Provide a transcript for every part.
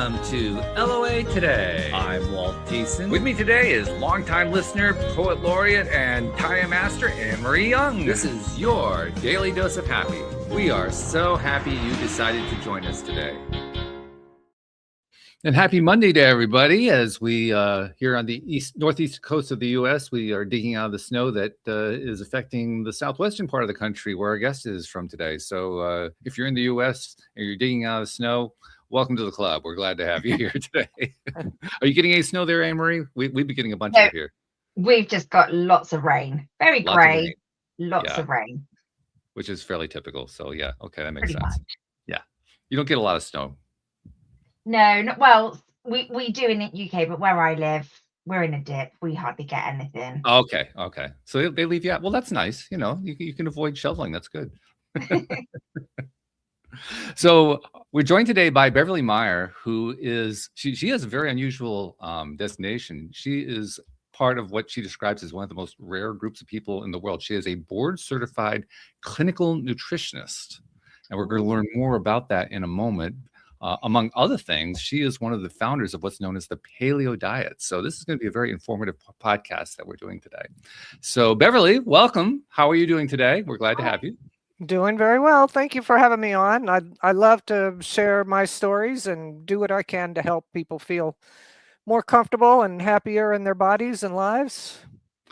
welcome to LOA Today. I'm Walt Thiessen. With me today is longtime listener, poet laureate, and Taya Master Anne-Marie Young. This is your Daily Dose of Happy. We are so happy you decided to join us today. And happy Monday to everybody. As we here on the northeast coast of the U.S., we are digging out of the snow that is affecting the southwestern part of the country where our guest is from today. So if you're in the U.S. and you're digging out of the snow, welcome to the club. We're glad to have you here today. Are you getting any snow there, Anne-Marie? We've been getting a bunch of it here. We've just got lots of rain. Very grey, lots of rain. Which is fairly typical. So yeah, okay, that makes Pretty sense. much. Yeah. You don't get a lot of snow. No, well, we do in the UK, but where I live, we're in a dip. We hardly get anything. Okay. So they leave you out. Well, that's nice. You know, you can avoid shoveling. That's good. So we're joined today by Beverly Meyer, who is, she has a very unusual destination. She is part of what she describes as one of the most rare groups of people in the world. She is a board-certified clinical nutritionist. And we're going to learn more about that in a moment. Among other things, she is one of the founders of what's known as the Paleo diet. So this is going to be a very informative podcast that we're doing today. So Beverly, welcome. How are you doing today? We're glad to have you. Doing very well. Thank you for having me on. I love to share my stories and do what I can to help people feel more comfortable and happier in their bodies and lives.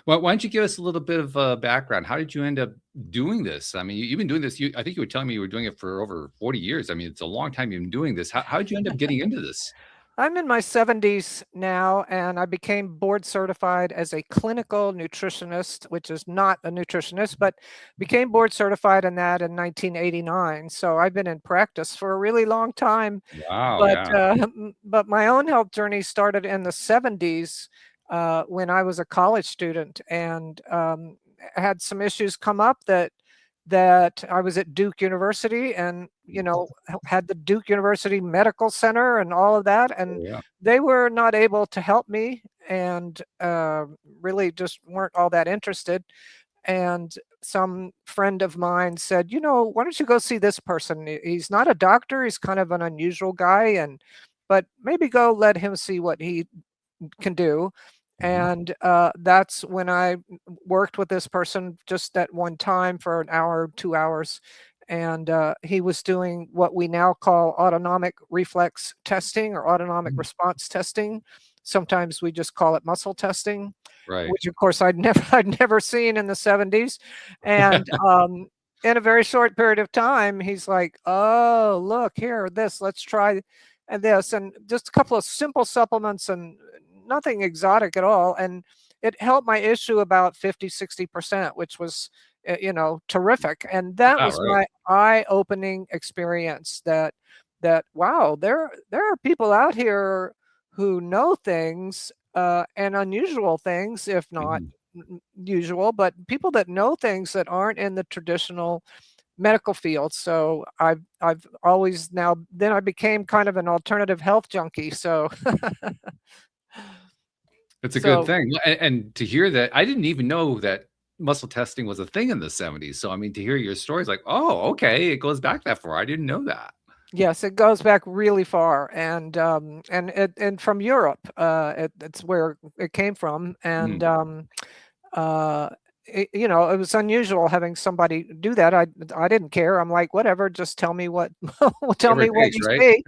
Well, why don't you give us a little bit of background? How did you end up doing this? I mean, you've been doing this. I think you were telling me you were doing it for over 40 years. I mean, it's a long time you've been doing this. How did you end up getting into this? I'm in my 70s now, and I became board certified as a clinical nutritionist, which is not a nutritionist, but became board certified in that in 1989. So I've been in practice for a really long time. Wow. But my own health journey started in the 70s when I was a college student, and had some issues come up that I was at Duke University, and had the Duke University Medical Center and all of that, and they were not able to help me, and really just weren't all that interested. And some friend of mine said, why don't you go see this person? He's not a doctor, he's kind of an unusual guy, but maybe go let him see what he can do. And that's when I worked with this person just at one time for an hour, 2 hours. And he was doing what we now call autonomic reflex testing or autonomic response testing. Sometimes we just call it muscle testing, which of course I'd never seen in the 70s. And in a very short period of time, he's like, oh, look here, let's try this. And just a couple of simple supplements and nothing exotic at all. And it helped my issue about 50-60%, which was, terrific. And that was my eye-opening experience that, wow, there are people out here who know things and unusual things, if not usual, but people that know things that aren't in the traditional medical field. So I've always then I became kind of an alternative health junkie. So it's a good thing. And to hear that, I didn't even know that muscle testing was a thing in the 70s. So, I mean, to hear your stories like, oh, okay, it goes back that far. I didn't know that. Yes, it goes back really far. And from Europe, it's where it came from. And, it was unusual having somebody do that. I didn't care. I'm like, whatever, just tell me what you see.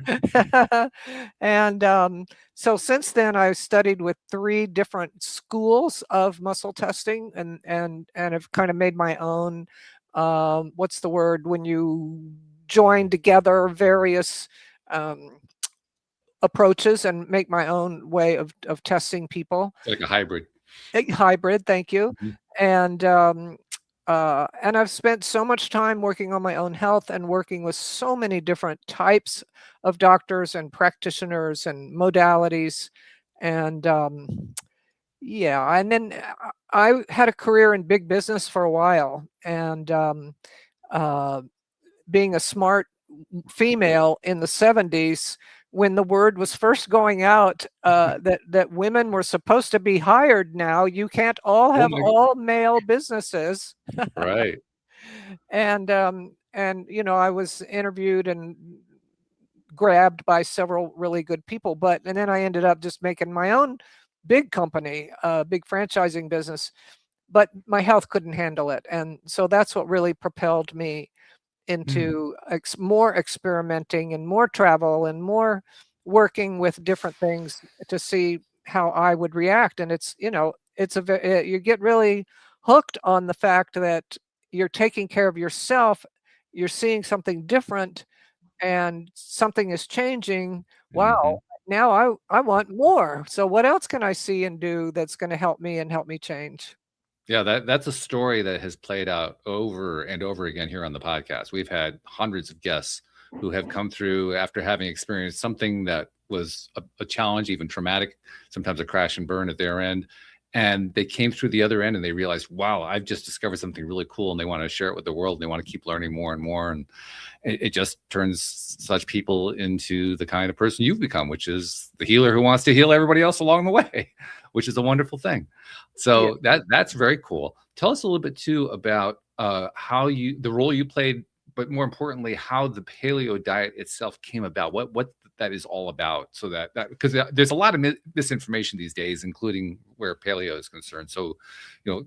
And so since then, I've studied with 3 different schools of muscle testing, and have kind of made my own. What's the word when you join together various approaches and make my own way of testing people? Like a hybrid. Hybrid, thank you. And I've spent so much time working on my own health and working with so many different types of doctors and practitioners and modalities. And and then I had a career in big business for a while, and being a smart female in the 70s, when the word was first going out that women were supposed to be hired now, you can't all have all male businesses. Right. And I was interviewed and grabbed by several really good people. And then I ended up just making my own big company, big franchising business, but my health couldn't handle it. And so that's what really propelled me into more experimenting and more travel and more working with different things to see how I would react. And it's, you get really hooked on the fact that you're taking care of yourself, you're seeing something different, and something is changing. Wow, now I want more. So what else can I see and do that's going to help me and help me change? Yeah, that's a story that has played out over and over again here on the podcast. We've had hundreds of guests who have come through after having experienced something that was a challenge, even traumatic, sometimes a crash and burn at their end. And they came through the other end and they realized, wow, I've just discovered something really cool. And they want to share it with the world. And they want to keep learning more and more. And it just turns such people into the kind of person you've become, which is the healer who wants to heal everybody else along the way, which is a wonderful thing. So that's very cool. Tell us a little bit too about how the role you played, but more importantly, how the paleo diet itself came about. What that is all about. So that because there's a lot of misinformation these days, including where paleo is concerned. So,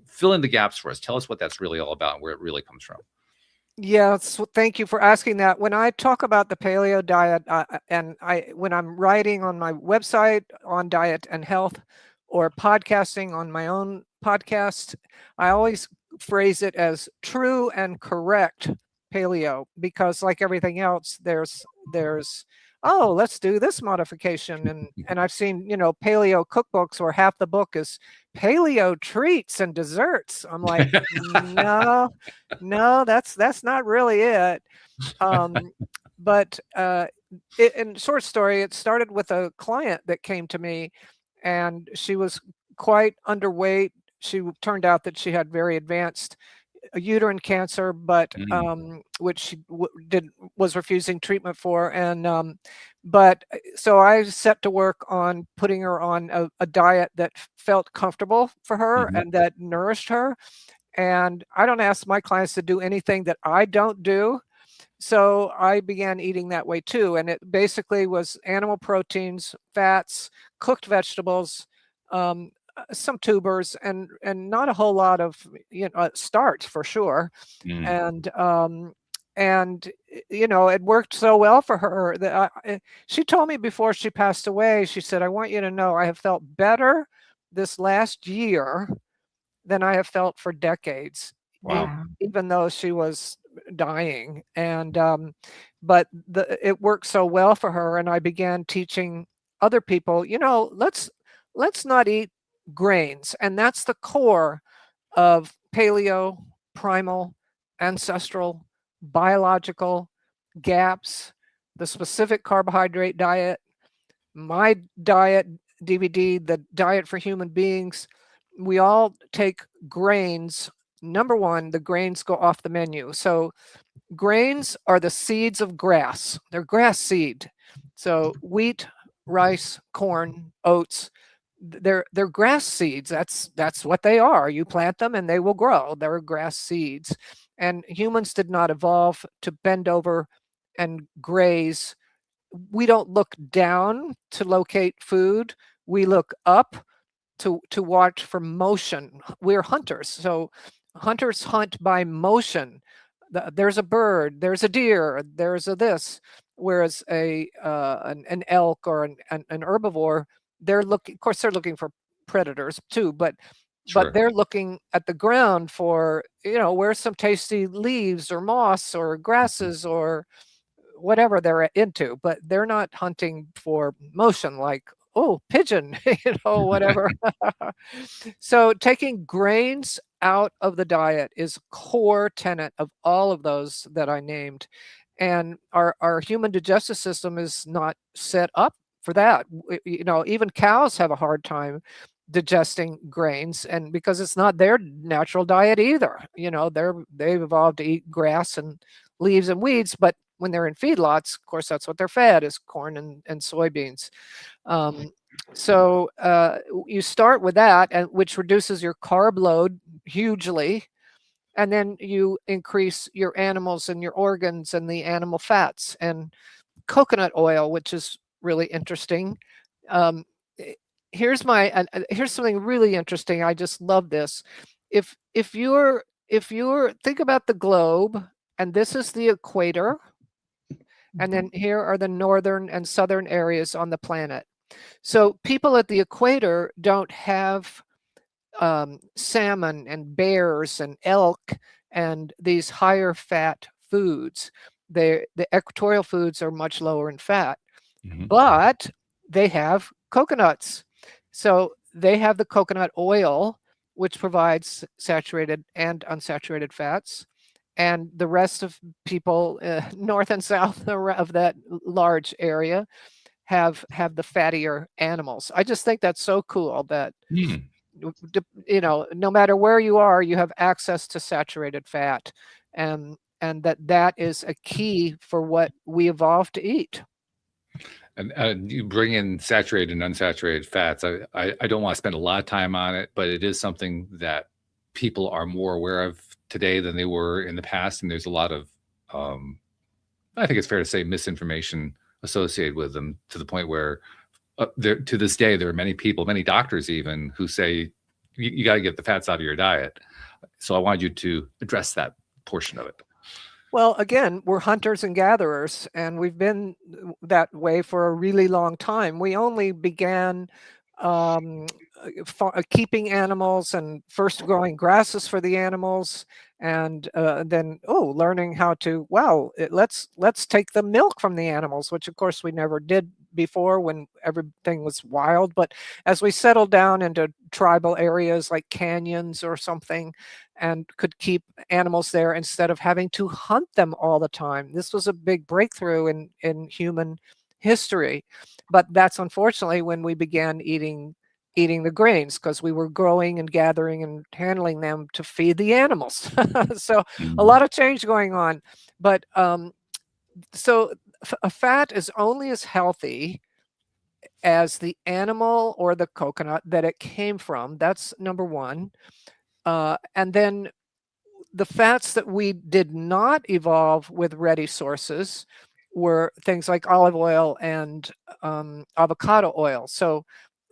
fill in the gaps for us. Tell us what that's really all about and where it really comes from. Yeah, so thank you for asking that. When I talk about the paleo diet, when I'm writing on my website on diet and health, or podcasting on my own podcast, I always phrase it as true and correct paleo, because like everything else, there's oh, let's do this modification. And I've seen, paleo cookbooks where half the book is paleo treats and desserts. I'm like, no, that's not really it. But in short story, it started with a client that came to me, and she was quite underweight. She turned out that she had very advanced uterine cancer, but which she was refusing treatment for. And but so I set to work on putting her on a diet that felt comfortable for her and that nourished her. And I don't ask my clients to do anything that I don't do. So I began eating that way too. And it basically was animal proteins, fats, cooked vegetables, some tubers, and not a whole lot of starch for sure. And it worked so well for her that she told me before she passed away, she said, I want you to know I have felt better this last year than I have felt for decades. Wow. Even though she was dying. And but it worked so well for her, and I began teaching other people, let's not eat grains. And that's the core of paleo, primal, ancestral, biological, GAPS, the specific carbohydrate diet, my diet DVD, the diet for human beings. We all take grains. Number one, the grains go off the menu. So grains are the seeds of grass. They're grass seed. So wheat, rice, corn, oats, they're grass seeds. That's what they are. You plant them and they will grow. They're grass seeds. And humans did not evolve to bend over and graze. We don't look down to locate food. We look up to watch for motion. We're hunters. So hunters hunt by motion. There's a bird, there's a deer, there's a this. Whereas an elk or an herbivore, they're looking. Of course, they're looking for predators too, but they're looking at the ground for where's some tasty leaves or moss or grasses or whatever they're into. But they're not hunting for motion like, oh, pigeon, whatever. So taking grains out of the diet is a core tenet of all of those that I named. And our human digestive system is not set up for that. Even cows have a hard time digesting grains, and because it's not their natural diet either. They've evolved to eat grass and leaves and weeds, but when they're in feedlots, of course, that's what they're fed is corn and soybeans. So you start with that, which reduces your carb load hugely. And then you increase your animals and your organs and the animal fats. And coconut oil, which is really interesting. Um, here's something really interesting. I just love this. If you're think about the globe, and this is the equator, and then here are the northern and southern areas on the planet. So people at the equator don't have salmon and bears and elk and these higher fat foods. The equatorial foods are much lower in fat, but they have coconuts. So they have the coconut oil, which provides saturated and unsaturated fats. And the rest of people north and south of that large area have the fattier animals. I just think that's so cool that no matter where you are, you have access to saturated fat, and that is a key for what we evolved to eat. And you bring in saturated and unsaturated fats. I don't want to spend a lot of time on it, but it is something that people are more aware of today than they were in the past. And there's a lot of, I think it's fair to say, misinformation associated with them, to the point where to this day, there are many people, many doctors even, who say you got to get the fats out of your diet. So I wanted you to address that portion of it. Well, again, we're hunters and gatherers, and we've been that way for a really long time. We only began keeping animals and first growing grasses for the animals, and then learning how to let's take the milk from the animals, which of course we never did before when everything was wild. But as we settled down into tribal areas like canyons or something, and could keep animals there instead of having to hunt them all the time, this was a big breakthrough in human history. But that's unfortunately when we began eating the grains, because we were growing and gathering and handling them to feed the animals. So a lot of change going on. But so a fat is only as healthy as the animal or the coconut that it came from. That's number one. And then the fats that we did not evolve with ready sources were things like olive oil and avocado oil. So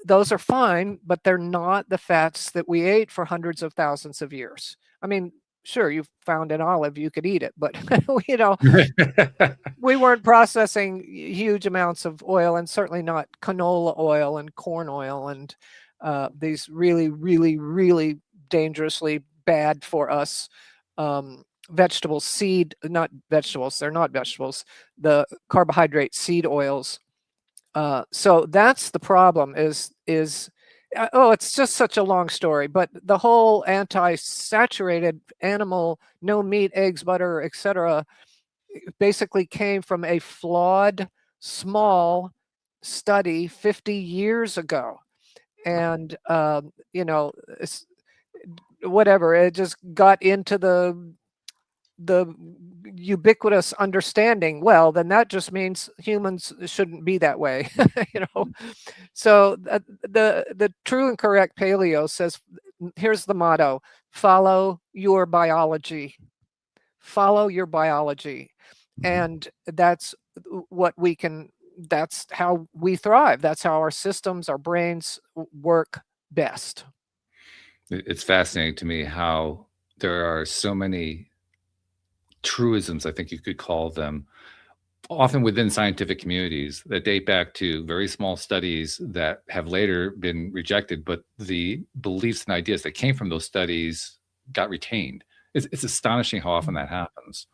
those are fine, but they're not the fats that we ate for hundreds of thousands of years. I mean, sure, you found an olive, you could eat it, but we weren't processing huge amounts of oil, and certainly not canola oil and corn oil and these really, really, really dangerously bad for us vegetables, not vegetables, they're not vegetables, the carbohydrate seed oils. So that's the problem is it's just such a long story, but the whole anti-saturated animal, no meat, eggs, butter, etc., basically came from a flawed, small study 50 years ago. And, whatever, it just got into the ubiquitous understanding. Well, then that just means humans shouldn't be that way. So the true and correct paleo says, here's the motto: follow your biology. Follow your biology. And that's what we can, that's how we thrive. That's how our systems, our brains work best. It's fascinating to me how there are so many truisms, I think you could call them, often within scientific communities, that date back to very small studies that have later been rejected, but the beliefs and ideas that came from those studies got retained. It's astonishing how often that happens.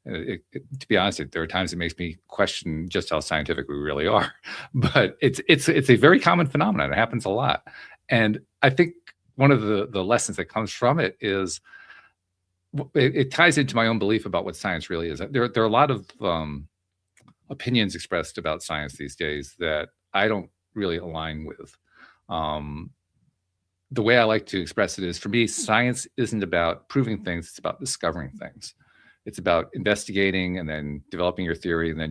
To be honest, there are times it makes me question just how scientific we really are. But it's a very common phenomenon. It happens a lot. And I think one of the lessons that comes from it is, it ties into my own belief about what science really is. There are a lot of opinions expressed about science these days that I don't really align with. The way I like to express it is, for me, science isn't about proving things, it's about discovering things. It's about investigating and then developing your theory, and then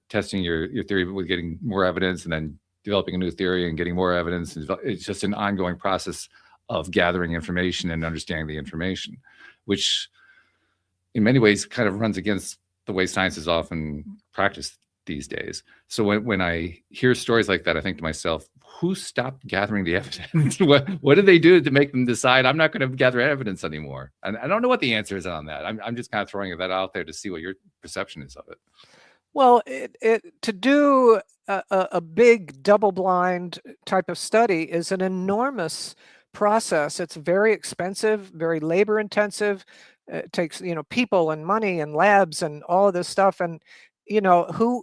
testing your theory with getting more evidence, and then developing a new theory and getting more evidence. It's just an ongoing process of gathering information and understanding the information, which in many ways kind of runs against the way science is often practiced these days. So when I hear stories like that, I think to myself, who stopped gathering the evidence? What did they do to make them decide I'm not going to gather evidence anymore? And I don't know what the answer is on that. I'm just kind of throwing that out there to see what your perception is of it. Well, to do a big double-blind type of study is an enormous process. It's very expensive, very labor-intensive. It takes, people and money and labs and all of this stuff. And,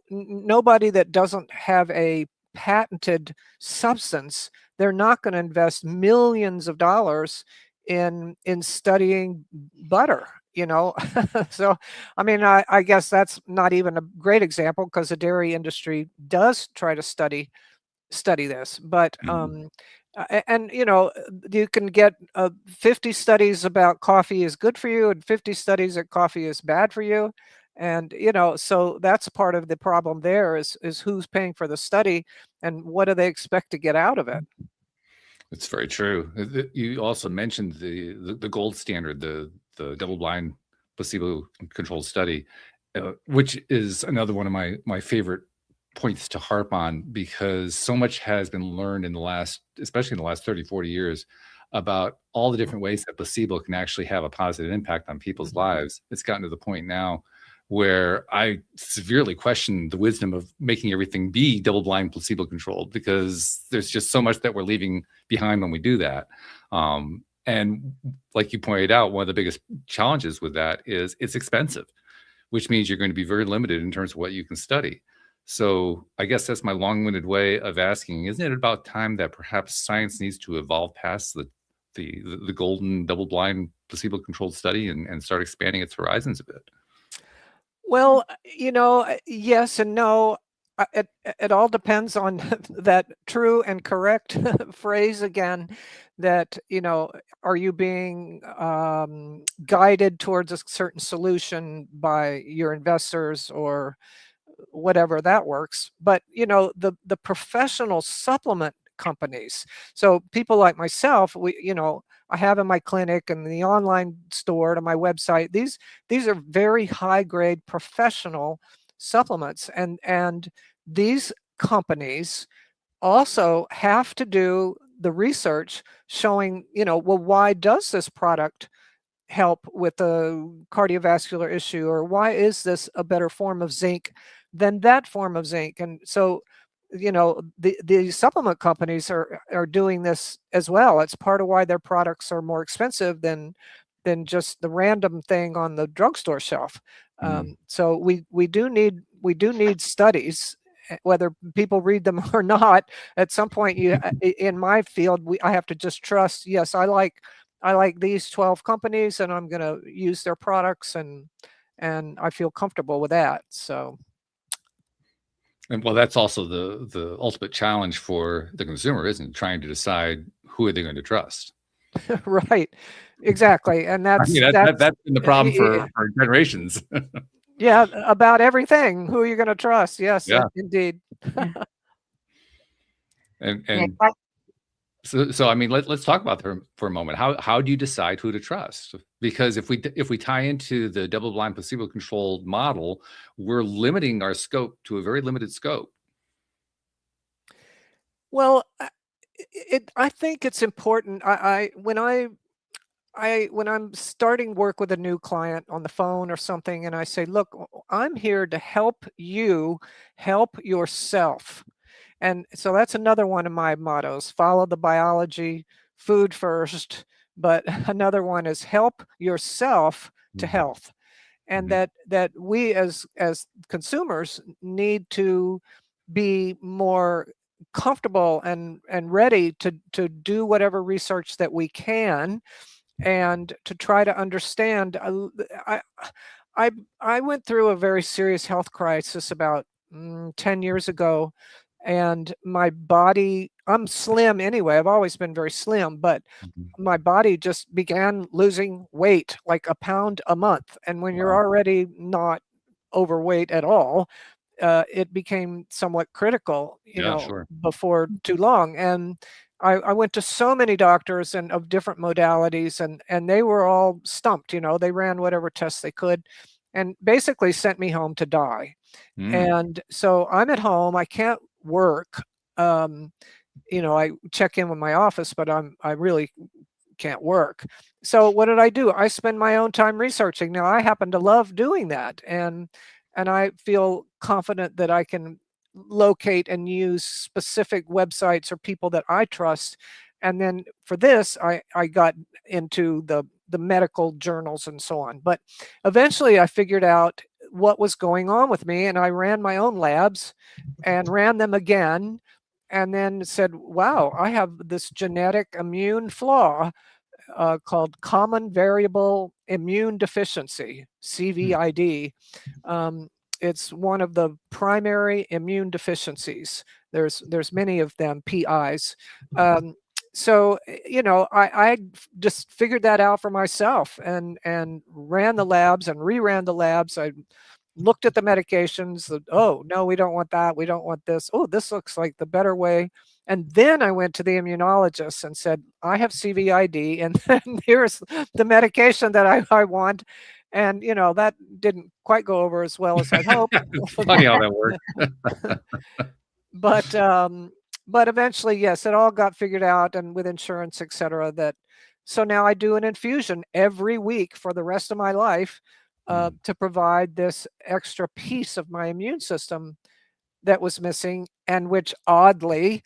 nobody that doesn't have a patented substance, they're not going to invest millions of dollars in studying butter. So I mean, I guess that's not even a great example, because the dairy industry does try to study this, but and you can get 50 studies about coffee is good for you and 50 studies that coffee is bad for you. And so that's part of the problem there, is who's paying for the study and what do they expect to get out of it. It's very true. You also mentioned the gold standard, the double-blind placebo-controlled study, which is another one of my favorite points to harp on, because so much has been learned especially in the last 30, 40 years, about all the different ways that placebo can actually have a positive impact on people's lives. It's gotten to the point now where I severely question the wisdom of making everything be double-blind placebo-controlled, because there's just so much that we're leaving behind when we do that. And like you pointed out, one of the biggest challenges with that is it's expensive, which means you're going to be very limited in terms of what you can study. So I guess that's my long-winded way of asking, isn't it about time that perhaps science needs to evolve past the golden double-blind placebo-controlled study and start expanding its horizons a bit? Well, yes and no. It all depends on that true and correct phrase again, that, are you being guided towards a certain solution by your investors or whatever that works. But, the professional supplement companies, so people like myself, I have in my clinic and the online store to my website, these are very high grade professional supplements, and these companies also have to do the research showing, well, why does this product help with a cardiovascular issue, or why is this a better form of zinc than that form of zinc? And so, the supplement companies are doing this as well. It's part of why their products are more expensive than just the random thing on the drugstore shelf. So we do need studies, whether people read them or not. At some point, in my field, I have to just trust. Yes, I like these 12 companies, and I'm going to use their products, and I feel comfortable with that. So. And well, that's also the ultimate challenge for the consumer, isn't it? Trying to decide who are they going to trust. Right, exactly, and that's been the problem for generations. Yeah, about everything. Who are you going to trust? Yes, Yeah. indeed. And so I mean, let's talk about that for a moment. How do you decide who to trust? Because if we tie into the double-blind placebo-controlled model, we're limiting our scope to a very limited scope. Well, I think it's important. When I'm starting work with a new client on the phone or something, and I say, look, I'm here to help you help yourself. And so that's another one of my mottos: follow the biology, food first. But another one is help yourself to health. And that we as consumers need to be more comfortable and ready to do whatever research that we can, and to try to understand. I went through a very serious health crisis about 10 years ago, and my body, I'm slim anyway. I've always been very slim, but my body just began losing weight, like a pound a month. And when you're already not overweight at all, it became somewhat critical, before too long. And I went to so many doctors and of different modalities, and they were all stumped. They ran whatever tests they could and basically sent me home to die. And so I'm at home, I can't work. I check in with my office, but I really can't work. So what did I do? I spend my own time researching. Now I happen to love doing that, and I feel confident that I can locate and use specific websites or people that I trust. And then for this, I got into the medical journals and so on. But eventually I figured out what was going on with me, and I ran my own labs and ran them again, and then said, wow, I have this genetic immune flaw called common variable immune deficiency, CVID. It's one of the primary immune deficiencies. There's many of them, PIs. So I just figured that out for myself, and ran the labs and reran the labs. I looked at the medications. Oh no, we don't want that. We don't want this. Oh, this looks like the better way. And then I went to the immunologist and said, I have CVID, and then here's the medication that I want. And that didn't quite go over as well as I'd hoped. Funny how that worked. But eventually, yes, it all got figured out, and with insurance, etc. So now I do an infusion every week for the rest of my life to provide this extra piece of my immune system that was missing, and which oddly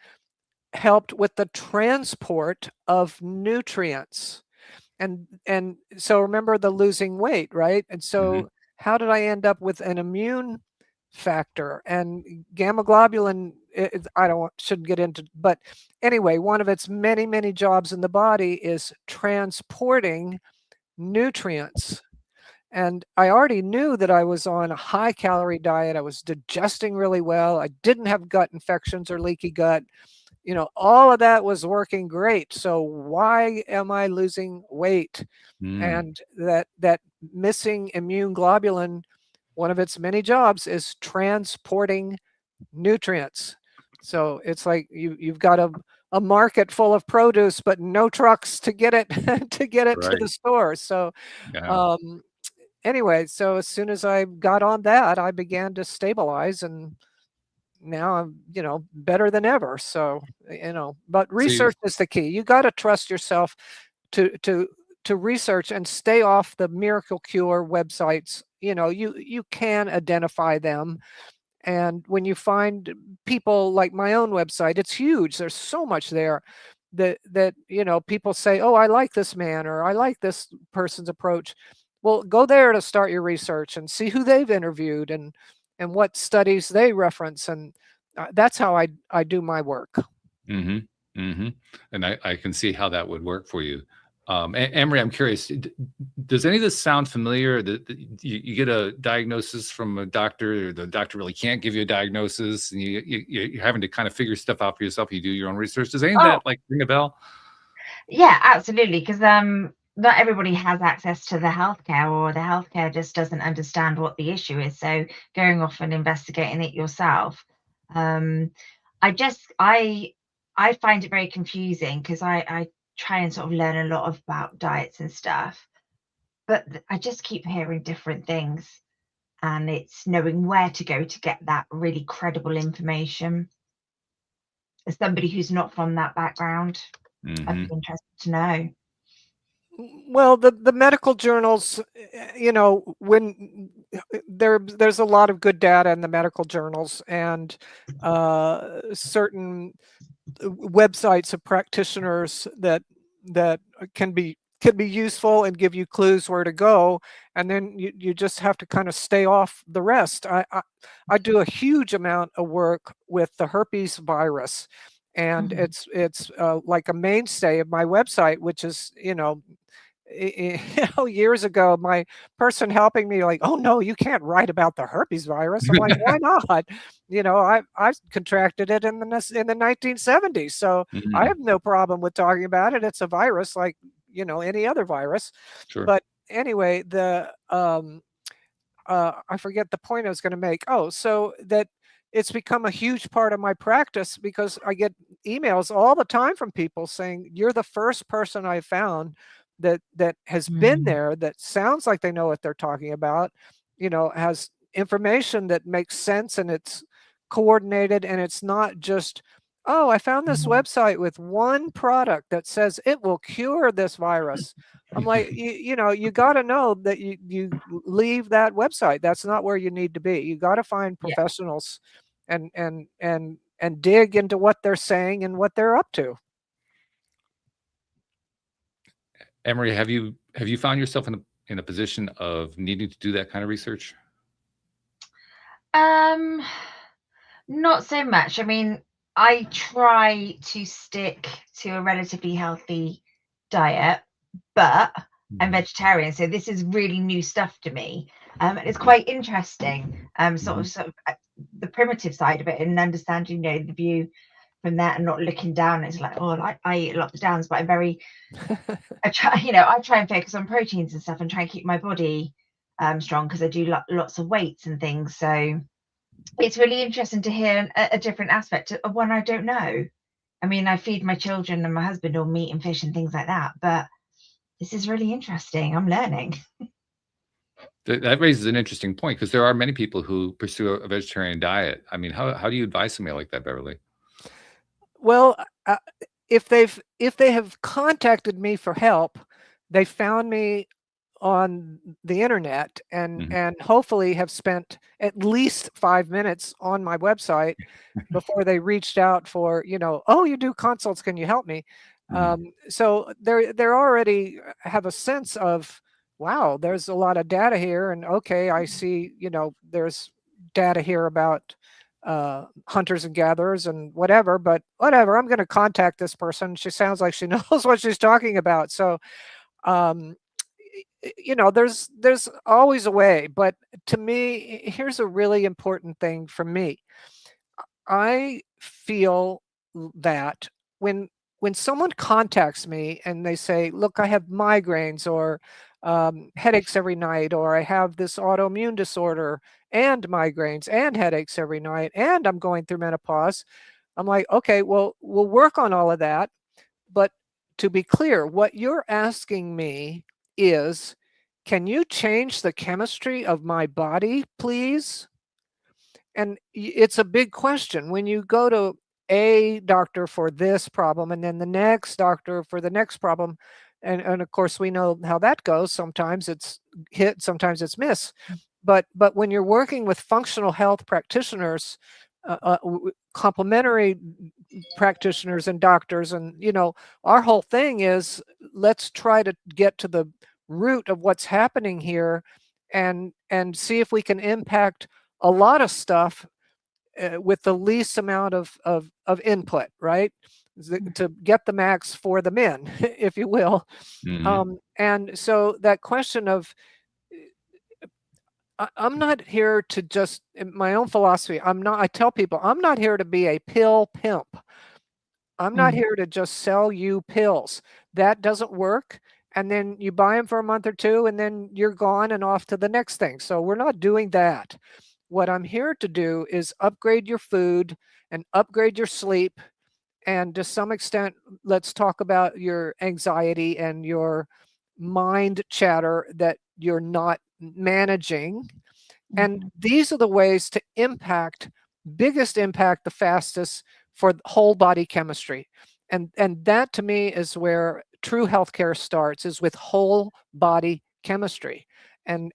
helped with the transport of nutrients. And so remember the losing weight, right? And so how did I end up with an immune factor? And gamma globulin, shouldn't get into, but anyway, one of its many jobs in the body is transporting nutrients. And I already knew that I was on a high calorie diet. I was digesting really well. I didn't have gut infections or leaky gut. All of that was working great. So why am I losing weight? And that missing immune globulin, one of its many jobs is transporting nutrients. So it's like you've got a market full of produce, but no trucks to get it to the store. So anyway, so as soon as I got on that, I began to stabilize, and now I'm, better than ever. So, but research is the key. You got to trust yourself to research and stay off the miracle cure websites. You can identify them. And when you find people like my own website, it's huge. There's so much there that people say, oh, I like this man, or I like this person's approach. Well, go there to start your research and see who they've interviewed and what studies they reference. And that's how I do my work. And I can see how that would work for you. Emery, I'm curious, does any of this sound familiar? That you get a diagnosis from a doctor, or the doctor really can't give you a diagnosis, and you're having to kind of figure stuff out for yourself. You do your own research. Does any of that ring a bell? Yeah, absolutely. Because not everybody has access to the healthcare, or the healthcare just doesn't understand what the issue is. So going off and investigating it yourself, I find it very confusing, because I try and sort of learn a lot about diets and stuff, but I just keep hearing different things, and it's knowing where to go to get that really credible information. As somebody who's not from that background, I'd be interested to know. Well, the medical journals, when there's a lot of good data in the medical journals, and certain websites of practitioners that can be useful and give you clues where to go, and then you just have to kind of stay off the rest. I do a huge amount of work with the herpes virus, and it's like a mainstay of my website, which is years ago, my person helping me like, oh no, you can't write about the herpes virus. I'm like, why not? I contracted it in the 1970s, so I have no problem with talking about it. It's a virus like any other virus. Sure. But anyway, I forget the point I was going to make. Oh, so that it's become a huge part of my practice, because I get emails all the time from people saying, you're the first person I found that has been there, that sounds like they know what they're talking about, has information that makes sense and it's coordinated, and it's not just, oh, I found this website with one product that says it will cure this virus. I'm like, you know, you got to know that you leave that website. That's not where you need to be. You got to find professionals and dig into what they're saying and what they're up to. Emery, have you found yourself in a position of needing to do that kind of research? Not so much. I mean, I try to stick to a relatively healthy diet, but I'm vegetarian, so this is really new stuff to me. And it's quite interesting. Sort of the primitive side of it, and understanding, you know, the view from that, and not looking down. It's like, oh, like I eat a lot of downs, but I'm very I try and focus on proteins and stuff, and try and keep my body strong, because I do lots of weights and things. So it's really interesting to hear a different aspect of one I don't know. I mean, I feed my children and my husband all meat and fish and things like that, but this is really interesting. I'm learning. That raises an interesting point, because there are many people who pursue a vegetarian diet. I mean, how do you advise somebody like that, Beverly? Well, if they have contacted me for help, they found me on the internet, and hopefully have spent at least 5 minutes on my website before they reached out for, you know, oh, you do consults, can you help me? So they're already have a sense of, wow, there's a lot of data here, and okay, I see, you know, there's data here about hunters and gatherers and whatever, but whatever, I'm going to contact this person. She sounds like she knows what she's talking about. So you know, there's always a way. But to me, here's a really important thing for me. I feel that when someone contacts me and they say, look, I have migraines or headaches every night, or I have this autoimmune disorder and migraines and headaches every night, and I'm going through menopause, I'm like, okay, well, we'll work on all of that. But to be clear, what you're asking me is, can you change the chemistry of my body, please? And it's a big question. When you go to a doctor for this problem, and then the next doctor for the next problem, and of course we know how that goes. Sometimes it's hit, sometimes it's miss. But when you're working with functional health practitioners, complementary practitioners and doctors, and you know, our whole thing is, let's try to get to the root of what's happening here, and see if we can impact a lot of stuff with the least amount of input, right? To get the max for the men, if you will. And so that question of, I'm not here to just, my own philosophy, I tell people, I'm not here to be a pill pimp. I'm not here to just sell you pills. That doesn't work. And then you buy them for a month or two, and then you're gone and off to the next thing. So we're not doing that. What I'm here to do is upgrade your food and upgrade your sleep. And to some extent, let's talk about your anxiety and your mind chatter that you're not managing. And these are the ways to biggest impact the fastest for whole body chemistry. And that to me is where true healthcare starts, is with whole body chemistry. And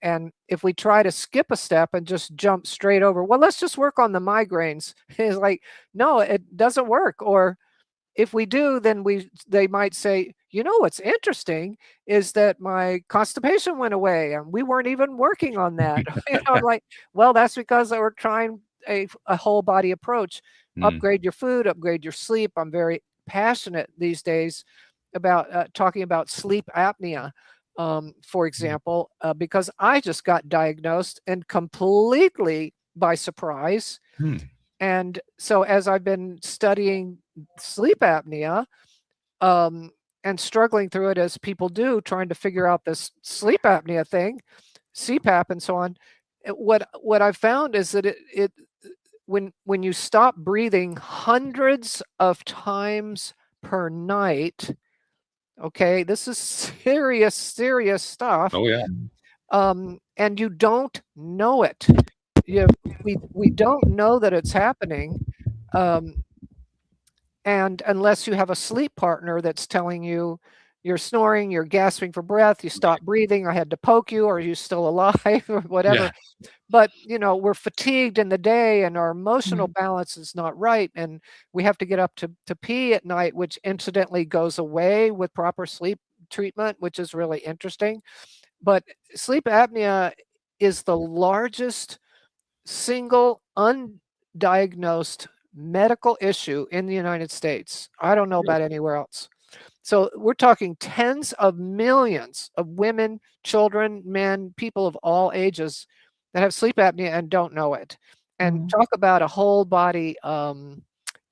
if we try to skip a step and just jump straight over, well, let's just work on the migraines. It's like, no, it doesn't work. Or if we do, then they might say, you know, what's interesting is that my constipation went away, and we weren't even working on that. You know, I'm like, well, that's because we're trying a whole body approach. Upgrade your food, upgrade your sleep. I'm very passionate these days about talking about sleep apnea, for example, because I just got diagnosed, and completely by surprise. And so as I've been studying sleep apnea, and struggling through it as people do, trying to figure out this sleep apnea thing, CPAP and so on, what I've found is that when you stop breathing hundreds of times per night, okay, this is serious stuff. Oh yeah. And you don't know it. we don't know that it's happening. And unless you have a sleep partner that's telling you you're snoring, you're gasping for breath, you stop breathing, I had to poke you, or are you still alive, or whatever. But we're fatigued in the day and our emotional balance is not right, and we have to get up to pee at night, which incidentally goes away with proper sleep treatment, which is really interesting. But sleep apnea is the largest single undiagnosed medical issue in the United States. I don't know about anywhere else. So we're talking tens of millions of women, children, men, people of all ages that have sleep apnea and don't know it. And talk about a whole body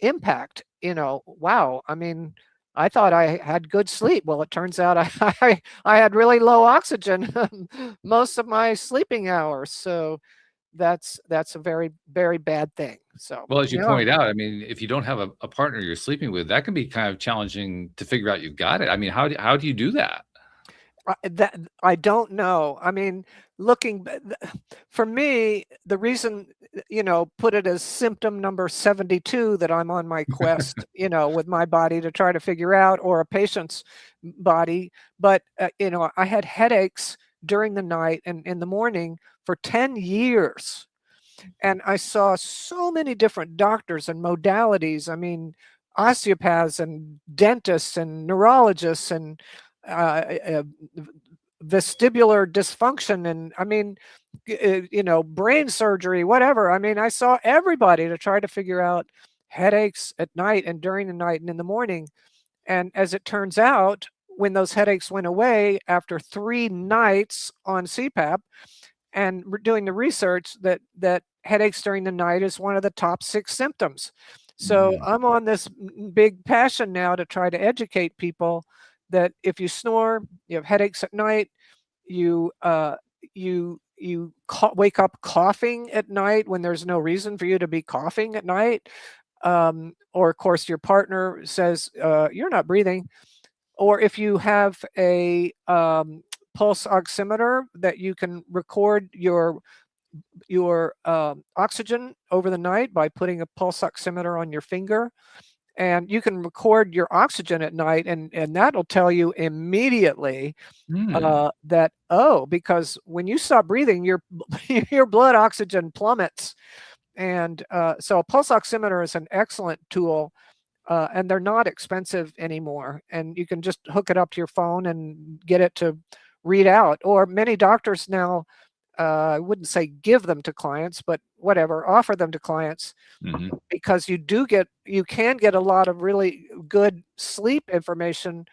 impact. Wow. I mean, I thought I had good sleep. Well, it turns out I had really low oxygen most of my sleeping hours. So that's a very, very bad thing. So, Well, as you point out, I mean, if you don't have a partner you're sleeping with, that can be kind of challenging to figure out you've got it. I mean, how do you do that? That I don't know. I mean, for me, the reason, put it as symptom number 72 that I'm on my quest, with my body to try to figure out, or a patient's body. But, I had headaches during the night and in the morning for 10 years. And I saw so many different doctors and modalities. I mean, osteopaths and dentists and neurologists and vestibular dysfunction, and I mean, brain surgery, whatever. I mean, I saw everybody to try to figure out headaches at night and during the night and in the morning. And as it turns out, when those headaches went away after 3 nights on CPAP, and doing the research, that headaches during the night is one of the top 6 symptoms. So I'm on this big passion now to try to educate people that if you snore, you have headaches at night, you wake up coughing at night when there's no reason for you to be coughing at night, or of course your partner says you're not breathing, or if you have a pulse oximeter that you can record your oxygen over the night by putting a pulse oximeter on your finger, and you can record your oxygen at night, and that'll tell you immediately that, because when you stop breathing, your blood oxygen plummets. And so a pulse oximeter is an excellent tool, and they're not expensive anymore, and you can just hook it up to your phone and get it to read out. Or many doctors now, I wouldn't say give them to clients, but whatever, offer them to clients, because you can get a lot of really good sleep information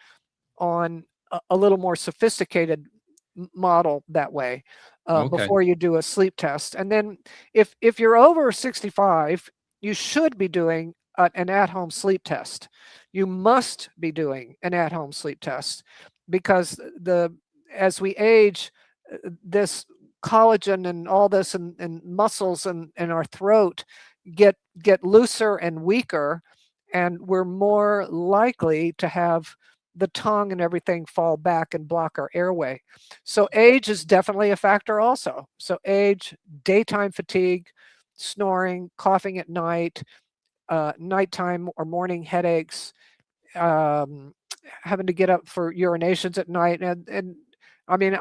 on a little more sophisticated model that way, before you do a sleep test. And then if you're over 65, you should be doing an at-home sleep test. You must be doing an at-home sleep test, because as we age, this collagen and all this and muscles and our throat get looser and weaker, and we're more likely to have the tongue and everything fall back and block our airway. So age is definitely a factor also. So age, daytime fatigue, snoring, coughing at night, nighttime or morning headaches, having to get up for urinations at night, and I mean,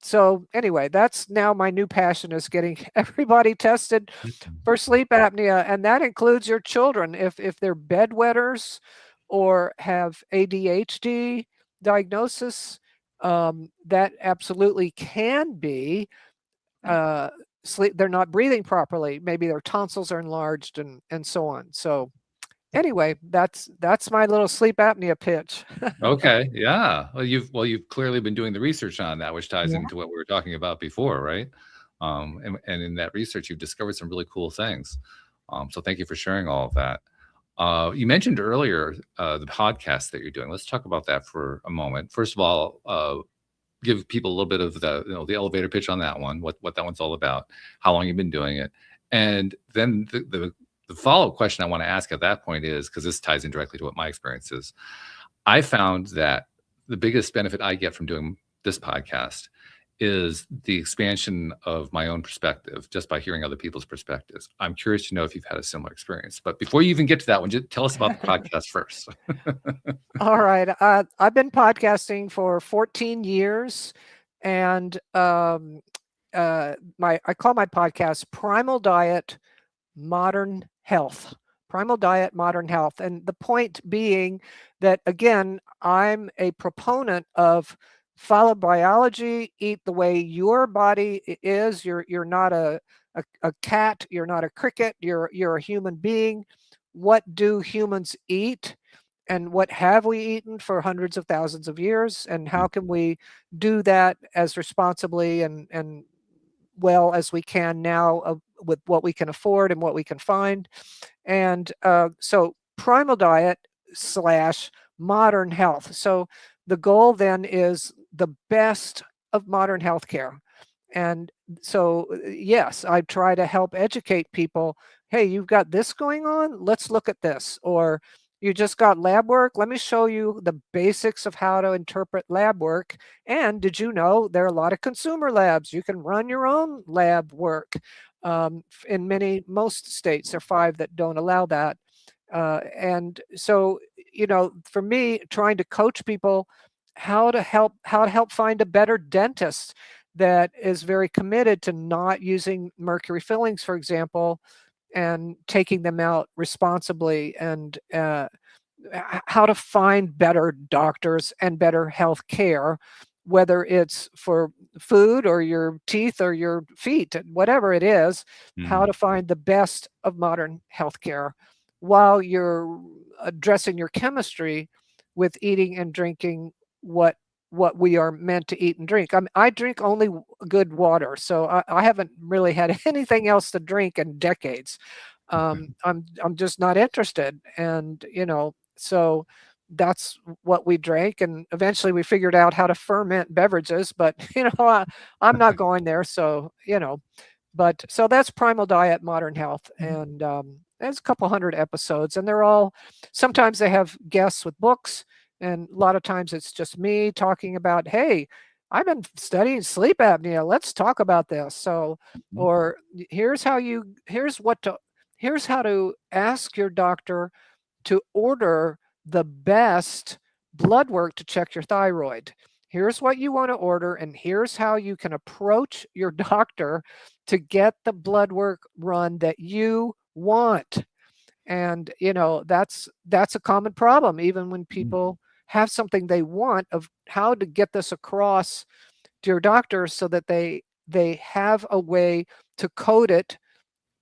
so anyway, that's now my new passion, is getting everybody tested for sleep apnea, and that includes your children. If they're bedwetters or have ADHD diagnosis, that absolutely can be sleep. They're not breathing properly. Maybe their tonsils are enlarged and so on. So anyway, that's my little sleep apnea pitch. Okay. Yeah. Well, you've clearly been doing the research on that, which ties into what we were talking about before, right? And in that research, you've discovered some really cool things. So thank you for sharing all of that. You mentioned earlier the podcast that you're doing. Let's talk about that for a moment. First of all, give people a little bit of the elevator pitch on that one, what that one's all about, how long you've been doing it, and then the follow-up question I want to ask at that point is, because this ties in directly to what my experience is, I found that the biggest benefit I get from doing this podcast is the expansion of my own perspective just by hearing other people's perspectives. I'm curious to know if you've had a similar experience. But before you even get to that one, just tell us about the podcast first. All right. I've been podcasting for 14 years, and I call my podcast Primal Diet, Modern Health. Primal Diet, Modern Health. And the point being that, again, I'm a proponent of follow biology, eat the way your body is. You're not a cat, you're not a cricket, you're a human being. What do humans eat? And what have we eaten for hundreds of thousands of years? And how can we do that as responsibly and well as we can now with what we can afford and what we can find? And so primal diet / modern health. So the goal then is the best of modern healthcare. And so, yes, I try to help educate people. Hey, you've got this going on. Let's look at this. Or you just got lab work. Let me show you the basics of how to interpret lab work. And did you know there are a lot of consumer labs? You can run your own lab work. In most states, there are 5 that don't allow that. And so, for me, trying to coach people how to help find a better dentist that is very committed to not using mercury fillings, for example, and taking them out responsibly, and how to find better doctors and better health care, whether it's for food or your teeth or your feet, whatever it is, how to find the best of modern healthcare while you're addressing your chemistry with eating and drinking what we are meant to eat and drink. I drink only good water, so I haven't really had anything else to drink in decades. I'm just not interested, and so that's what we drank, and eventually we figured out how to ferment beverages, but I'm not going there. So but so that's Primal Diet, Modern Health, and there's a couple hundred episodes, and they're all, sometimes they have guests with books, and a lot of times it's just me talking about, hey, I've been studying sleep apnea. Let's talk about this. So, or here's how to ask your doctor to order the best blood work to check your thyroid. Here's what you want to order, and here's how you can approach your doctor to get the blood work run that you want. And that's a common problem, even when people have something they want, of how to get this across to your doctor so that they have a way to code it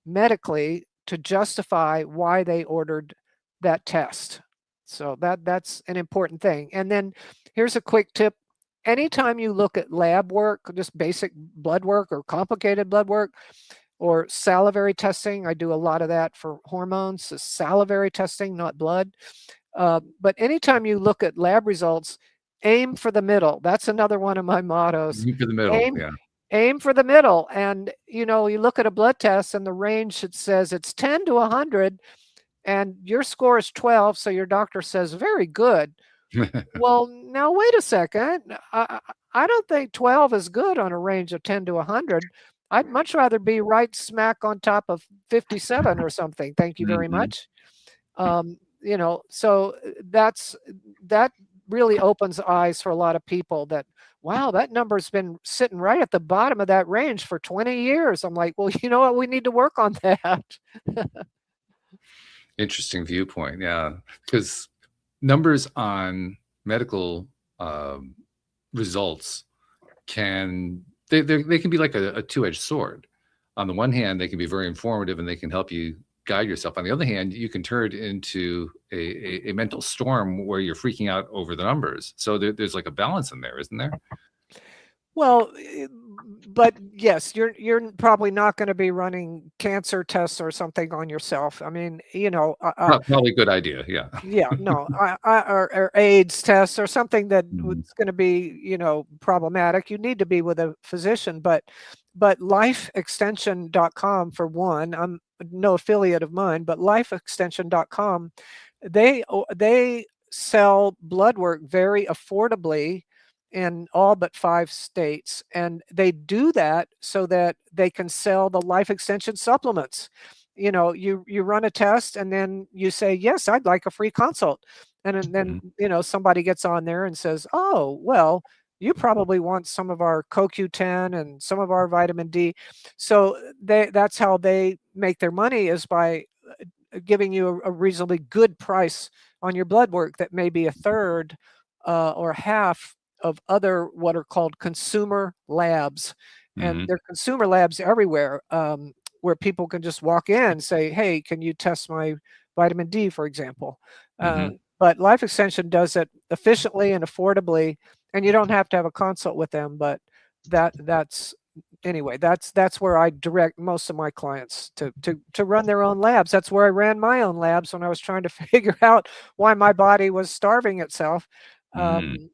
medically to justify why they ordered that test. So that's an important thing. And then here's a quick tip. Anytime you look at lab work, just basic blood work or complicated blood work or salivary testing, I do a lot of that for hormones, so salivary testing, not blood. But anytime you look at lab results, aim for the middle. That's another one of my mottos. Aim for the middle, yeah. Aim for the middle. And, you look at a blood test and the range, it says it's 10 to 100 and your score is 12. So your doctor says, very good. Well, now wait a second. I don't think 12 is good on a range of 10 to 100. I'd much rather be right smack on top of 57 or something. Thank you very much. So that really opens eyes for a lot of people that, wow, that number's been sitting right at the bottom of that range for 20 years. I'm like, well, you know what? We need to work on that. Interesting viewpoint. Yeah. Because numbers on medical results can be like a two-edged sword. On the one hand, they can be very informative and they can help you guide yourself. On the other hand, you can turn it into a mental storm where you're freaking out over the numbers. So there's like a balance in there, isn't there? Well, but yes, you're probably not going to be running cancer tests or something on yourself. I mean, probably a good idea. Yeah. Yeah, no, or AIDS tests or something that was going to be, problematic. You need to be with a physician, but lifeextension.com, for one, I'm no affiliate of mine, but lifeextension.com, they sell blood work very affordably. in all but 5 states. And they do that so that they can sell the life extension supplements. You know, you run a test and then you say, yes, I'd like a free consult. And then, you know, somebody gets on there and says, oh, well, you probably want some of our CoQ10 and some of our vitamin D. So that's how they make their money, is by giving you a reasonably good price on your blood work that may be a third or half of other what are called consumer labs. And Mm-hmm. there are consumer labs everywhere, where people can just walk in and say, hey, can you test my vitamin D, for example? Mm-hmm. But Life Extension does it efficiently and affordably, and you don't have to have a consult with them. But that's anyway, that's where I direct most of my clients to run their own labs. That's where I ran my own labs when I was trying to figure out why my body was starving itself. Mm-hmm.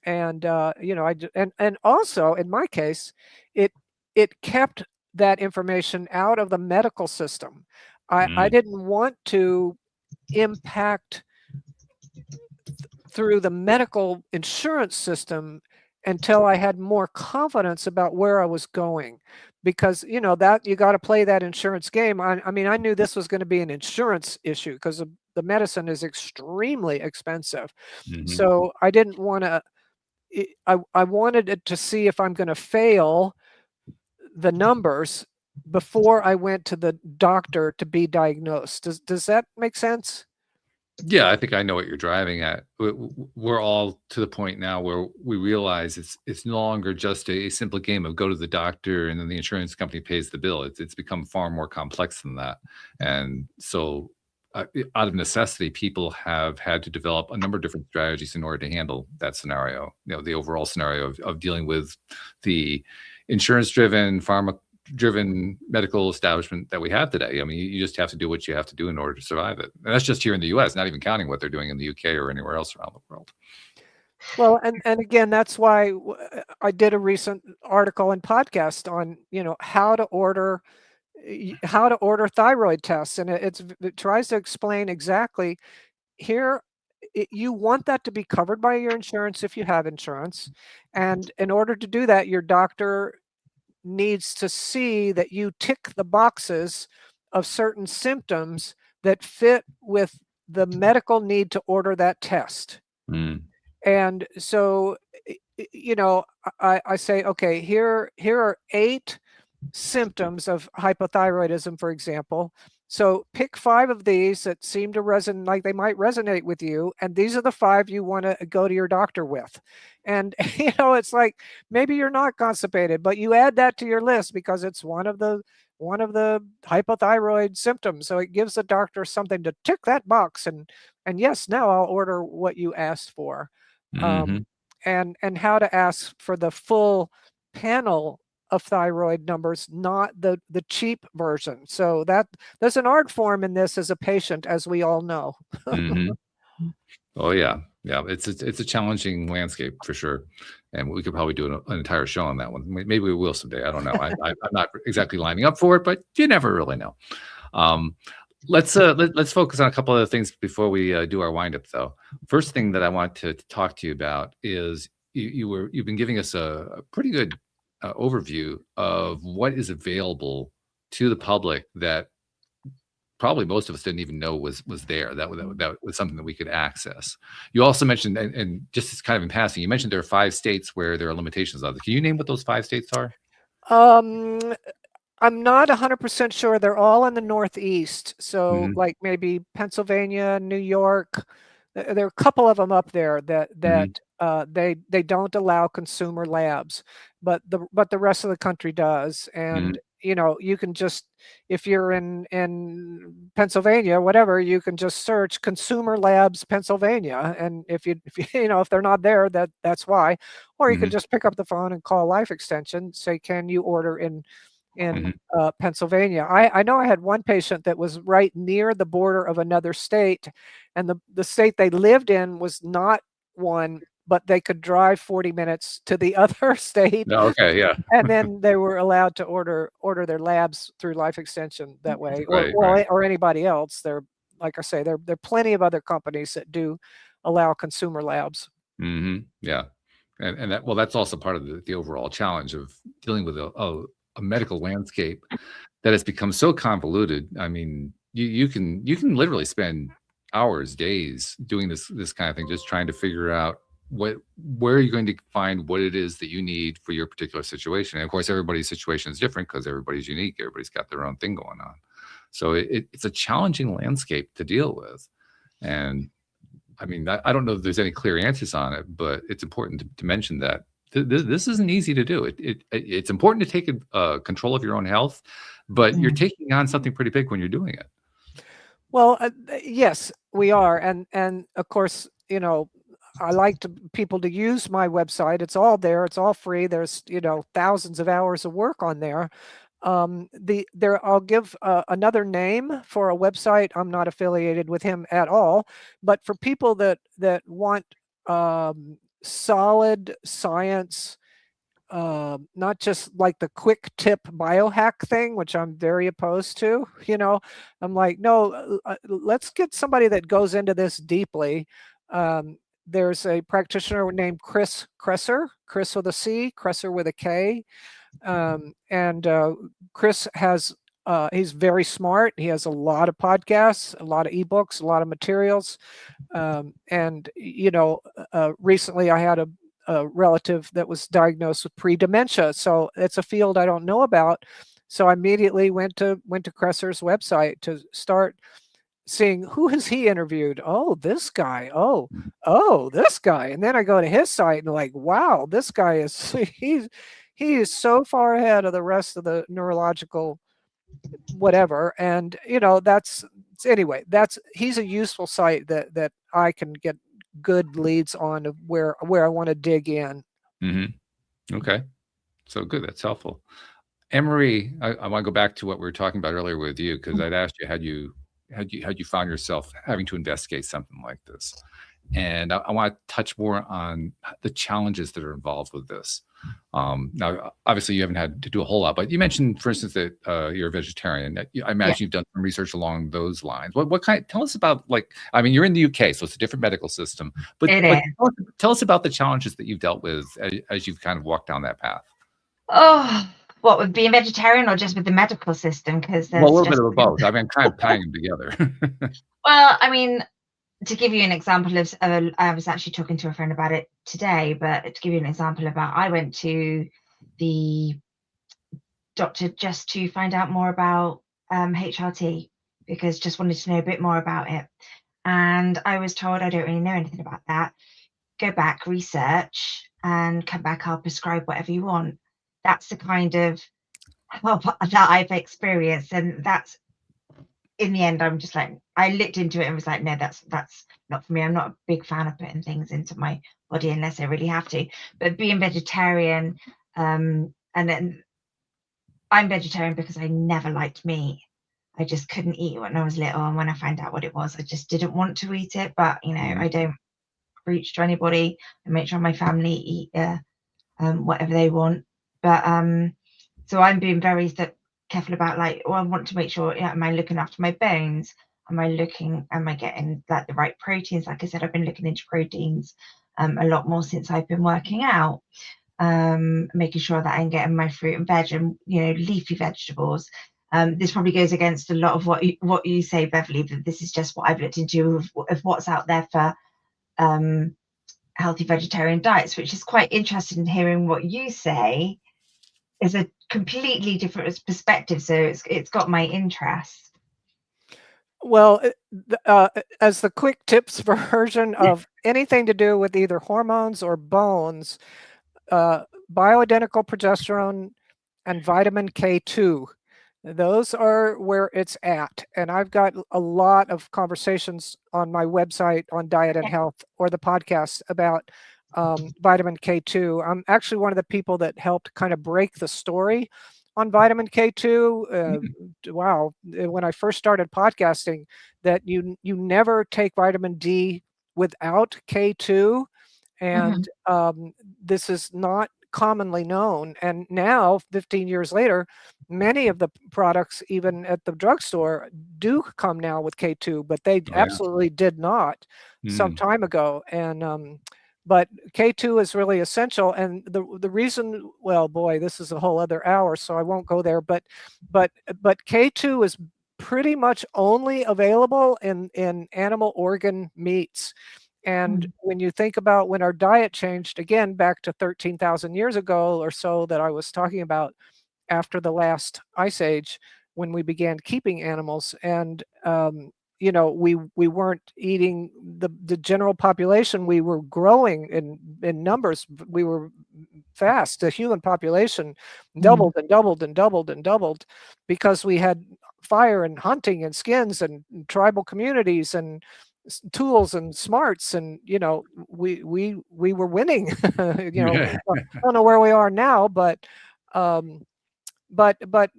And you know, and also in my case, it kept that information out of the medical system. I didn't want to impact through the medical insurance system until I had more confidence about where I was going, because you know that you got to play that insurance game. I mean, I knew this was going to be an insurance issue because the medicine is extremely expensive. Mm-hmm. So I didn't want to. I wanted it to see if I'm going to fail the numbers before I went to the doctor to be diagnosed. Does that make sense? Yeah, I think I know what you're driving at. We're all to the point now where we realize it's no longer just a simple game of go to the doctor and then the insurance company pays the bill. It's become far more complex than that. And so, out of necessity, people have had to develop a number of different strategies in order to handle that scenario. You know, the overall scenario of dealing with the insurance-driven, pharma-driven medical establishment that we have today. I mean, you just have to do what you have to do in order to survive it. And that's just here in the U.S., not even counting what they're doing in the UK or anywhere else around the world. Well, and again, that's why I did a recent article and podcast on, you know, how to order thyroid tests, and it tries to explain exactly here. You want that to be covered by your insurance if you have insurance, and in order to do that, your doctor needs to see that you tick the boxes of certain symptoms that fit with the medical need to order that test. Mm. And so, you know, I say, okay, here are 8 symptoms of hypothyroidism, for example. So pick 5 of these that seem to resonate, like they might resonate with you, and these are the 5 you want to go to your doctor with. And you know, it's like maybe you're not constipated, but you add that to your list because it's one of the hypothyroid symptoms. So it gives the doctor something to tick that box, and yes, now I'll order what you asked for. Mm-hmm. And how to ask for the full panel of thyroid numbers, not the cheap version. So there's an art form in this as a patient, as we all know. Mm-hmm. Oh yeah, yeah. It's a challenging landscape for sure, and we could probably do an entire show on that one. Maybe we will someday. I don't know. I'm not exactly lining up for it, but you never really know. Let's focus on a couple of things before we do our windup, though. First thing that I want to talk to you about is you've been giving us a pretty good overview of what is available to the public that probably most of us didn't even know was there. That was something that we could access. You also mentioned, and just as kind of in passing, you mentioned there are 5 states where there are limitations on it. Can you name what those 5 states are? I'm not 100% sure. They're all in the Northeast. So Mhm. like maybe Pennsylvania, New York. There are a couple of them up there that they don't allow consumer labs, but the rest of the country does. And you know, you can just, if you're in Pennsylvania, whatever, you can just search consumer labs Pennsylvania, and if you you know, if they're not there, that's why. Or you can just pick up the phone and call Life Extension, say, can you order in Pennsylvania? I know I had one patient that was right near the border of another state, and the state they lived in was not one, but they could drive 40 minutes to the other state. Oh, okay, yeah. And then they were allowed to order their labs through Life Extension that way, Right. or anybody else. Like I say, there are plenty of other companies that do allow consumer labs. Yeah. And that, well, that's also part of the overall challenge of dealing with a medical landscape that has become so convoluted. I mean, you can literally spend hours, days doing this kind of thing, just trying to figure out where you're going to find what it is that you need for your particular situation. And of course, everybody's situation is different because everybody's unique. Everybody's got their own thing going on. So it's a challenging landscape to deal with. And I mean, I don't know if there's any clear answers on it, but it's important to mention that this isn't easy to do. It's important to take control of your own health, but you're taking on something pretty big when you're doing it. Well, yes, we are, and of course, you know, I like people to use my website. It's all there. It's all free. There's, you know, thousands of hours of work on there. I'll give another name for a website. I'm not affiliated with him at all, but for people that want solid science, not just like the quick tip biohack thing, which I'm very opposed to. You know, I'm like, no, let's get somebody that goes into this deeply. There's a practitioner named Chris Kresser, Chris with a C, Kresser with a K. And Chris has, he's very smart. He has a lot of podcasts, a lot of ebooks, a lot of materials. And, you know, recently I had a relative that was diagnosed with pre-dementia. So it's a field I don't know about. So I immediately went to Kresser's website to start seeing who has he interviewed. Oh, this guy. Oh, this guy. And then I go to his site and like, wow, this guy is, he is so far ahead of the rest of the neurological whatever. And, you know, anyway, he's a useful site that I can get good leads on of where I want to dig in. Mm-hmm. Okay. So good. That's helpful. Anne-Marie, I want to go back to what we were talking about earlier with you, because I'd asked you, had you found yourself having to investigate something like this? And I want to touch more on the challenges that are involved with this. Now, obviously, you haven't had to do a whole lot, but you mentioned, for instance, that you're a vegetarian. I imagine you've done some research along those lines. What kind? Tell us about, like, I mean, you're in the UK, so it's a different medical system. But tell us about the challenges that you've dealt with as you've kind of walked down that path. Oh, what, with being vegetarian or just with the medical system? Because there's a little bit of both. I mean, kind of tying them together. Well, I mean, to give you an example of, I was actually talking to a friend about it today, but to give you an example about, I went to the doctor just to find out more about HRT, because just wanted to know a bit more about it. And I was told, I don't really know anything about that. Go back, research, and come back, I'll prescribe whatever you want. That's the kind of help that I've experienced. And that's, in the end, I'm just like, I looked into it and was like, no, that's not for me. I'm not a big fan of putting things into my body unless I really have to. But being vegetarian, and then I'm vegetarian because I never liked meat. I just couldn't eat it when I was little, and when I found out what it was, I just didn't want to eat it. But you know, I don't preach to anybody. I make sure my family eat whatever they want. But so I'm being very careful about, like, I want to make sure, am I looking after my bones? Am I getting like the right proteins? Like I said, I've been looking into proteins a lot more since I've been working out, making sure that I'm getting my fruit and veg and, you know, leafy vegetables. This probably goes against a lot of what you say, Beverly, that this is just what I've looked into of what's out there for healthy vegetarian diets, which is quite interesting in hearing what you say is a completely different perspective. So it's got my interest. Well, as the quick tips version of anything to do with either hormones or bones, bioidentical progesterone and vitamin K2, those are where it's at. And I've got a lot of conversations on my website on diet and health, or the podcast, about vitamin K2. I'm actually one of the people that helped kind of break the story on vitamin K2. Wow. When I first started podcasting, that you never take vitamin D without K2. And this is not commonly known. And now, 15 years later, many of the products, even at the drugstore, do come now with K2, but they absolutely did not some time ago. And but K2 is really essential. And the reason, well, boy, this is a whole other hour, so I won't go there. But K2 is pretty much only available in animal organ meats. And when you think about when our diet changed, again, back to 13,000 years ago or so that I was talking about, after the last ice age, when we began keeping animals, and you know, we weren't eating the general population. We were growing in numbers. We were fast. The human population doubled and doubled and doubled and doubled because we had fire and hunting and skins and tribal communities and tools and smarts, and you know, we were winning. You know, I don't know where we are now, but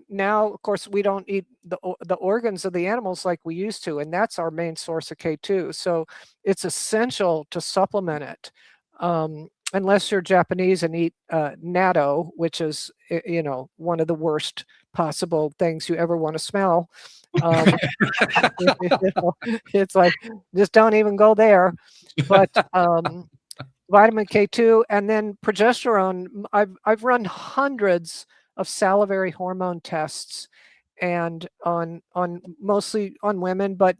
now, of course, we don't eat the organs of the animals like we used to, and that's our main source of K2. So it's essential to supplement it, unless you're Japanese and eat natto, which is, you know, one of the worst possible things you ever want to smell. It's like, just don't even go there. But vitamin K2, and then progesterone. I've run hundreds of salivary hormone tests, and on mostly on women, but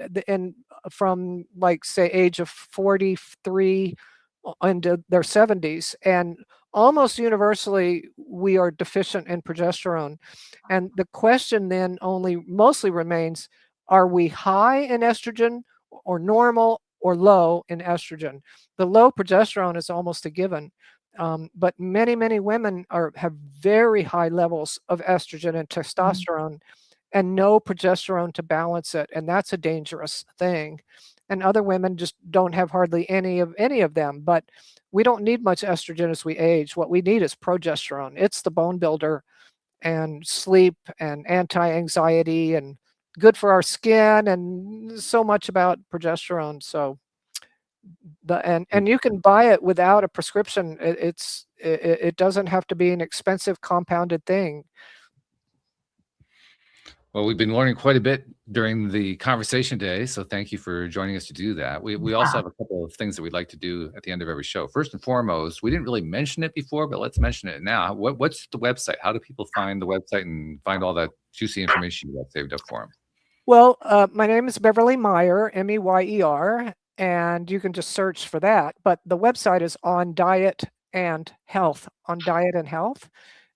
from, like, say, age of 43 into their 70s, and almost universally we are deficient in progesterone. And the question then only mostly remains, are we high in estrogen or normal or low in estrogen? The low progesterone is almost a given. But many women have very high levels of estrogen and testosterone and no progesterone to balance it. And that's a dangerous thing. And other women just don't have hardly any of them. But we don't need much estrogen as we age. What we need is progesterone. It's the bone builder, and sleep, and anti-anxiety, and good for our skin, and so much about progesterone. So and you can buy it without a prescription. It doesn't have to be an expensive compounded thing. Well, we've been learning quite a bit during the conversation today, so thank you for joining us to do that. We also have a couple of things that we'd like to do at the end of every show. First and foremost, we didn't really mention it before, but let's mention it now. What's the website? How do people find the website and find all that juicy information you got saved up for them? Well, my name is Beverly Meyer, Meyer, and you can just search for that. But the website is On Diet and Health, On Diet and Health.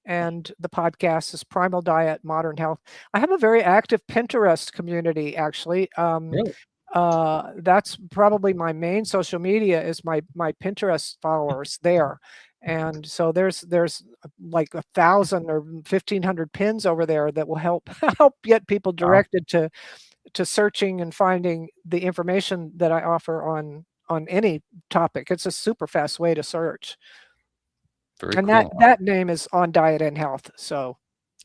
And the podcast is Primal Diet, Modern Health. I have a very active Pinterest community, actually. Really? That's probably my main social media, is my Pinterest followers there. And so there's like 1,000 or 1,500 pins over there that will help get people directed to searching and finding the information that I offer on any topic. It's a super fast way to search. Very and cool. that name is On Diet and Health. So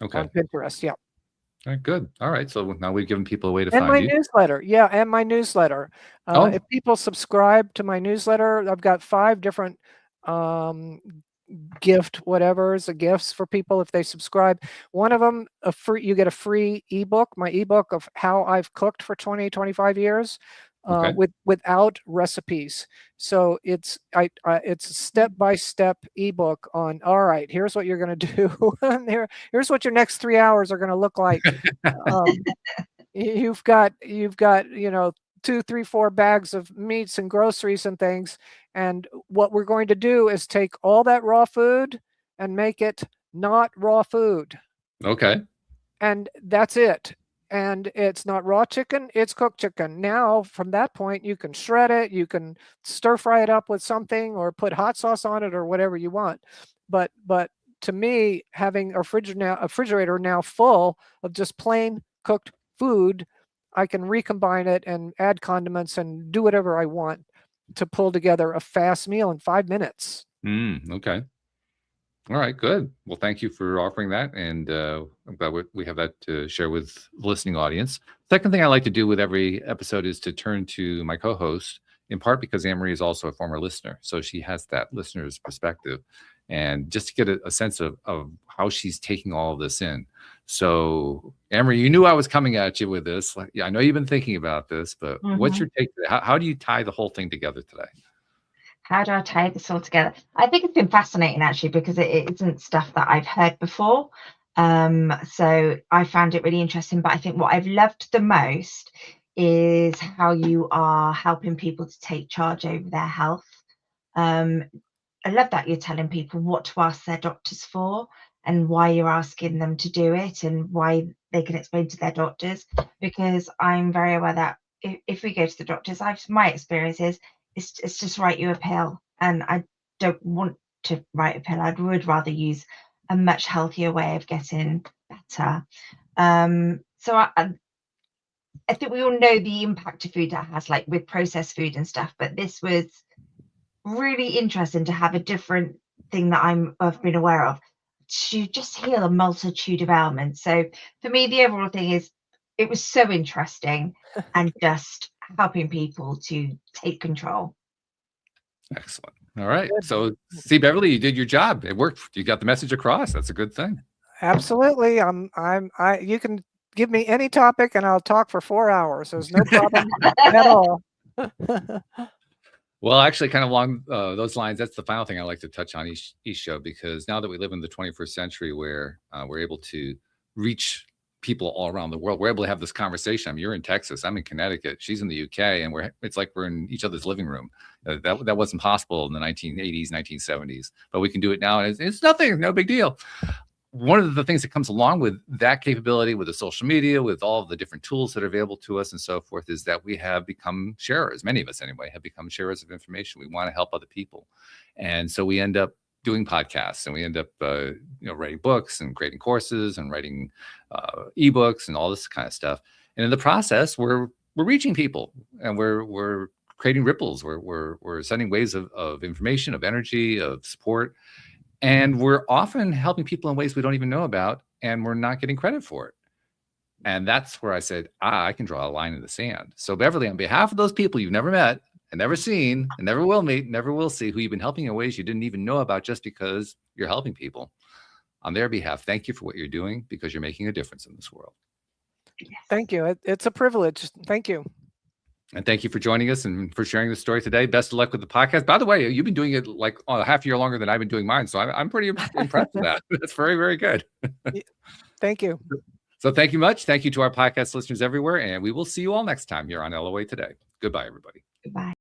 okay, on Pinterest. Yeah. All right, good. All right. So now we've given people a way to and find my you. newsletter. Yeah. And my newsletter. If people subscribe to my newsletter, I've got 5 different gifts for people if they subscribe. One of them, you get a free ebook, my ebook of how I've cooked for 20-25 years. Without recipes. So it's a step-by-step ebook on, all right, here's what you're going to do. Here's what your next 3 hours are going to look like. You've got, 2, 3, 4 bags of meats and groceries and things. And what we're going to do is take all that raw food and make it not raw food. Okay. And that's it. And it's not raw chicken, it's cooked chicken. Now, from that point, you can shred it, you can stir fry it up with something, or put hot sauce on it, or whatever you want. But to me, having a refrigerator now full of just plain cooked food, I can recombine it and add condiments and do whatever I want to pull together a fast meal in 5 minutes. Okay. All right, good. Well, thank you for offering that, and I'm glad we have that to share with the listening audience. Second thing I like to do with every episode is to turn to my co-host, in part because Anne-Marie is also a former listener, so she has that listener's perspective, and just to get a sense of how she's taking all of this in. So, Anne-Marie, you knew I was coming at you with this. Like, yeah, I know you've been thinking about this, but what's your take today? How do you tie the whole thing together today? how do I tie this all together? I think it's been fascinating actually, because it isn't stuff that I've heard before. So I found it really interesting. But I think what I've loved the most is how you are helping people to take charge over their health. Um, I love that you're telling people what to ask their doctors for and why you're asking them to do it and why they can explain to their doctors. Because I'm very aware that if we go to the doctors, my experience is it's just write you a pill, and I don't want to write a pill. I would rather use a much healthier way of getting better. So I think we all know the impact of food that has, like with processed food and stuff, but this was really interesting to have a different thing that I've been aware of to just heal a multitude of ailments. So for me, the overall thing is it was so interesting and just helping people to take control. Excellent. All right. Good. So see, Beverly, you did your job. It worked. You got the message across. That's a good thing. Absolutely. You can give me any topic and I'll talk for 4 hours. There's no problem at all. Well, actually, kind of along those lines, that's the final thing I like to touch on each show, because now that we live in the 21st century where we're able to reach people all around the world, we're able to have this conversation. I mean, you're in Texas, I'm in Connecticut, she's in the UK, and it's like we're in each other's living room. That wasn't possible in the 1980s, 1970s, but we can do it now, and it's nothing, no big deal. One of the things that comes along with that capability, with the social media, with all of the different tools that are available to us and so forth, is that we have become sharers. Many of us anyway have become sharers of information. We want to help other people. And so we end up doing podcasts, and we end up writing books and creating courses and writing ebooks and all this kind of stuff. And in the process, we're reaching people, and we're creating ripples. We're sending waves of information, of energy, of support. And we're often helping people in ways we don't even know about, and we're not getting credit for it. And that's where I said, I can draw a line in the sand. So Beverly, on behalf of those people you've never met and never seen and never will meet, never will see, who you've been helping in ways you didn't even know about just because you're helping people, on their behalf, thank you for what you're doing, because you're making a difference in this world. Thank you. It's a privilege. Thank you. And thank you for joining us and for sharing the story today. Best of luck with the podcast. By the way, you've been doing it like a half year longer than I've been doing mine. So I'm pretty impressed with that. That's very, very good. Thank you. So thank you much. Thank you to our podcast listeners everywhere. And we will see you all next time here on LOA Today. Goodbye, everybody. Goodbye.